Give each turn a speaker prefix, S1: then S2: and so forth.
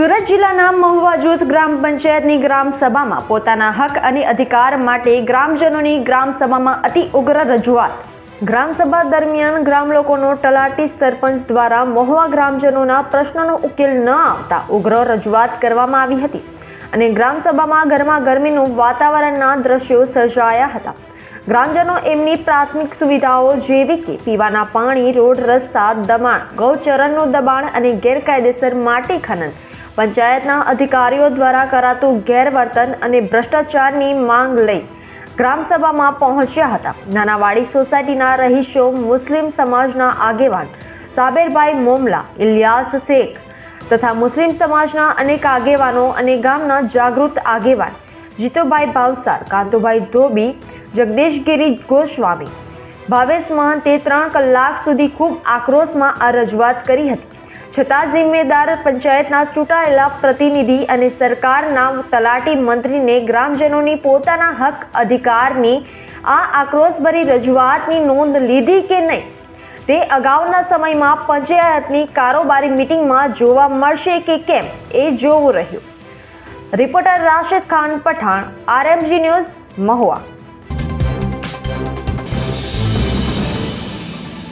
S1: સુરત જિલ્લાના મહુવા જૂથ ગ્રામ પંચાયતની ગ્રામ સભામાં પોતાના હક અને અધિકાર માટે ગ્રામજનોની ગ્રામ સભામાં અતિ ઉગ્ર રજૂઆત. ગ્રામ સભા દરમિયાન ગ્રામ લોકોનો તલાટી સરપંચ દ્વારા મહુવા ગ્રામજનોના પ્રશ્નોનો ઉકેલ ન આવતા ઉગ્ર રજૂઆત કરવામાં આવી હતી અને ગ્રામ સભામાં ગરમાગરમીનું વાતાવરણના દ્રશ્યો સર્જાયા હતા. ગ્રામજનો એમની પ્રાથમિક સુવિધાઓ જેવી કે પીવાના પાણી, રોડ, રસ્તા, દબાણ, ગૌચરણનું દબાણ અને ગેરકાયદેસર માટી ખનન, પંચાયતના અધિકારીઓ દ્વારા કરાતું ગેરવર્તન અને ભ્રષ્ટાચારની માંગ લઈ ગ્રામસભામાં પહોંચ્યા હતા. નાનાવાડી સોસાયટીના રહીશો, મુસ્લિમ સમાજના આગેવાન સાબેરભાઈ મોમલા, ઇલિયાસ શેખ તથા મુસ્લિમ સમાજના અનેક આગેવાનો અને ગામના જાગૃત આગેવાન જીતુભાઈ ભાવસાર, કાંતુભાઈ ધોબી, જગદીશગીરી ગોસ્વામી, ભાવેશ મહંતે 3 કલાક સુધી ખૂબ આક્રોશમાં આ રજૂઆત કરી હતી. છતાં જિમ્મેદાર પંચાયતના ચૂંટાયેલા પ્રતિનિધિ અને સરકારના તલાટી મંત્રીને ગ્રામજનોની પોતાના હક અધિકારની આ આક્રોશભરી રજૂઆતની નોંધ લીધી કે નહીં તે અગાઉના સમયમાં પંચાયતની કારોબારી મિટિંગમાં જોવા મળશે કે કેમ એ જોવું રહ્યું. Reporter Rashid Khan Pathan, RMG news, Mahuva.